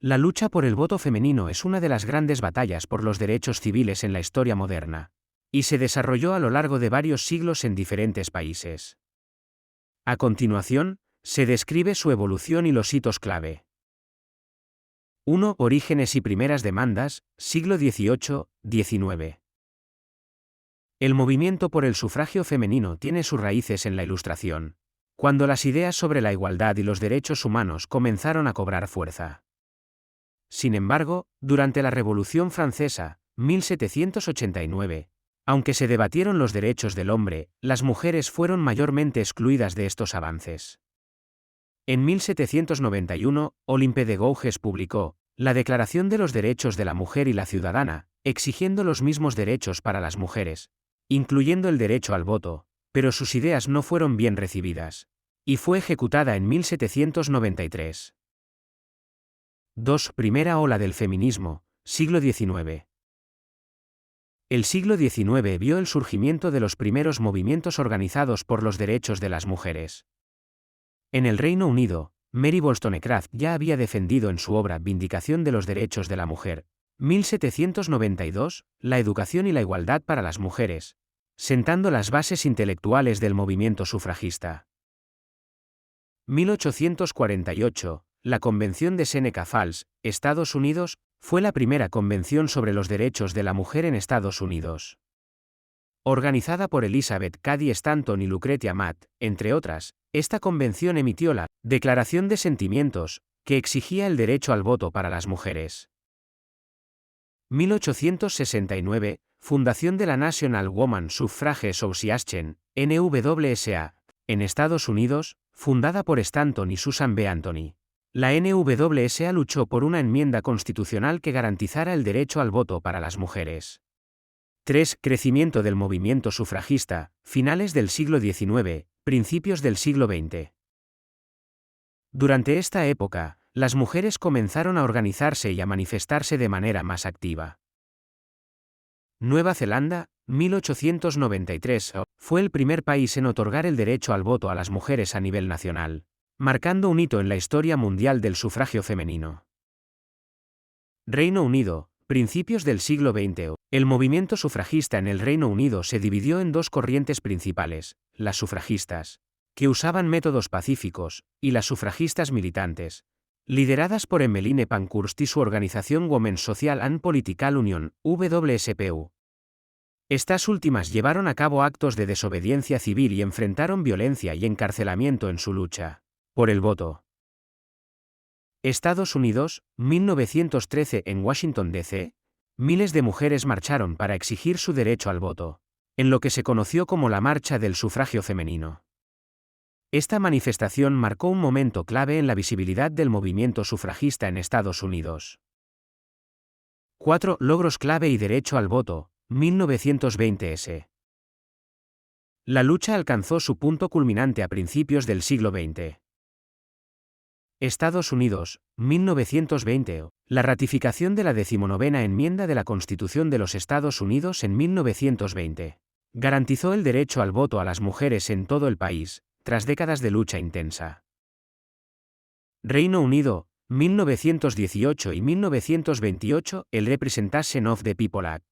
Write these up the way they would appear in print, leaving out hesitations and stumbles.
La lucha por el voto femenino es una de las grandes batallas por los derechos civiles en la historia moderna, y se desarrolló a lo largo de varios siglos en diferentes países. A continuación, se describe su evolución y los hitos clave. 1. Orígenes y primeras demandas, siglo XVIII-XIX. El movimiento por el sufragio femenino tiene sus raíces en la Ilustración, cuando las ideas sobre la igualdad y los derechos humanos comenzaron a cobrar fuerza. Sin embargo, durante la Revolución Francesa, 1789, aunque se debatieron los derechos del hombre, las mujeres fueron mayormente excluidas de estos avances. En 1791, Olympe de Gouges publicó la Declaración de los Derechos de la Mujer y la Ciudadana, exigiendo los mismos derechos para las mujeres, incluyendo el derecho al voto, pero sus ideas no fueron bien recibidas, y fue ejecutada en 1793. 2. Primera ola del feminismo, siglo XIX. El siglo XIX vio el surgimiento de los primeros movimientos organizados por los derechos de las mujeres. En el Reino Unido, Mary Wollstonecraft ya había defendido en su obra Vindicación de los Derechos de la Mujer, 1792, la educación y la igualdad para las mujeres, sentando las bases intelectuales del movimiento sufragista. 1848, la Convención de Seneca Falls, Estados Unidos, fue la primera convención sobre los derechos de la mujer en Estados Unidos. Organizada por Elizabeth Cady Stanton y Lucretia Mott, entre otras, esta convención emitió la Declaración de Sentimientos, que exigía el derecho al voto para las mujeres. 1869, fundación de la National Woman Suffrage Association, NWSA, en Estados Unidos, fundada por Stanton y Susan B. Anthony. La NWSA luchó por una enmienda constitucional que garantizara el derecho al voto para las mujeres. 3. Crecimiento del movimiento sufragista, finales del siglo XIX, principios del siglo XX. Durante esta época, las mujeres comenzaron a organizarse y a manifestarse de manera más activa. Nueva Zelanda, 1893, fue el primer país en otorgar el derecho al voto a las mujeres a nivel nacional, marcando un hito en la historia mundial del sufragio femenino. Reino Unido, principios del siglo XX. El movimiento sufragista en el Reino Unido se dividió en dos corrientes principales, las sufragistas, que usaban métodos pacíficos, y las sufragistas militantes, lideradas por Emmeline Pankhurst y su organización Women's Social and Political Union, WSPU. Estas últimas llevaron a cabo actos de desobediencia civil y enfrentaron violencia y encarcelamiento en su lucha por el voto. Estados Unidos, 1913. En Washington, D.C., miles de mujeres marcharon para exigir su derecho al voto, en lo que se conoció como la Marcha del Sufragio Femenino. Esta manifestación marcó un momento clave en la visibilidad del movimiento sufragista en Estados Unidos. 4. Logros clave y derecho al voto, 1920s. La lucha alcanzó su punto culminante a principios del siglo XX. Estados Unidos, 1920. La ratificación de la 19ª enmienda de la Constitución de los Estados Unidos en 1920 garantizó el derecho al voto a las mujeres en todo el país, tras décadas de lucha intensa. Reino Unido, 1918 y 1928. El Representation of the People Act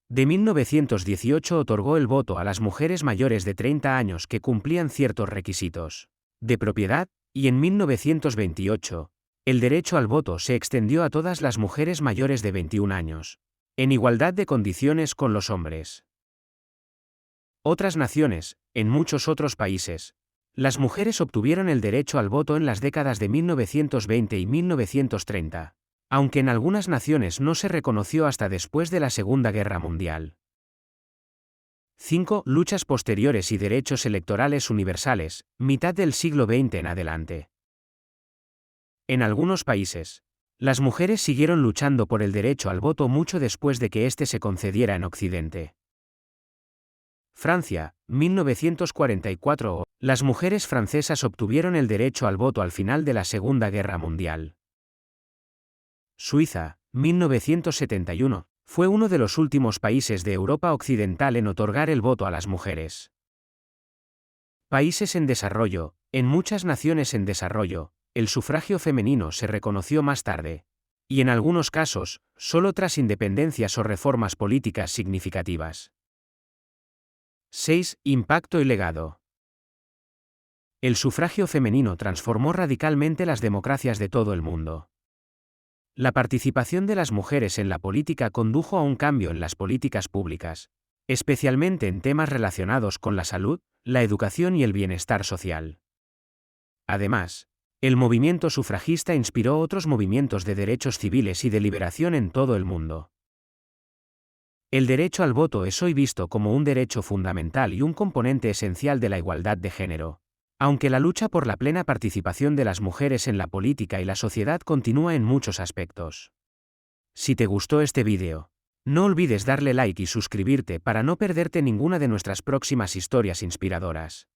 de 1918 otorgó el voto a las mujeres mayores de 30 años que cumplían ciertos requisitos de propiedad, y en 1928, el derecho al voto se extendió a todas las mujeres mayores de 21 años, en igualdad de condiciones con los hombres. Otras naciones, en muchos otros países, las mujeres obtuvieron el derecho al voto en las décadas de 1920 y 1930, aunque en algunas naciones no se reconoció hasta después de la Segunda Guerra Mundial. 5. Luchas posteriores y derechos electorales universales, mitad del siglo XX en adelante. En algunos países, las mujeres siguieron luchando por el derecho al voto mucho después de que éste se concediera en Occidente. Francia, 1944. Las mujeres francesas obtuvieron el derecho al voto al final de la Segunda Guerra Mundial. Suiza, 1971. Fue uno de los últimos países de Europa Occidental en otorgar el voto a las mujeres. Países en desarrollo. En muchas naciones en desarrollo, el sufragio femenino se reconoció más tarde, y en algunos casos, solo tras independencias o reformas políticas significativas. 6. Impacto y legado. El sufragio femenino transformó radicalmente las democracias de todo el mundo. La participación de las mujeres en la política condujo a un cambio en las políticas públicas, especialmente en temas relacionados con la salud, la educación y el bienestar social. Además, el movimiento sufragista inspiró otros movimientos de derechos civiles y de liberación en todo el mundo. El derecho al voto es hoy visto como un derecho fundamental y un componente esencial de la igualdad de género, aunque la lucha por la plena participación de las mujeres en la política y la sociedad continúa en muchos aspectos. Si te gustó este vídeo, no olvides darle like y suscribirte para no perderte ninguna de nuestras próximas historias inspiradoras.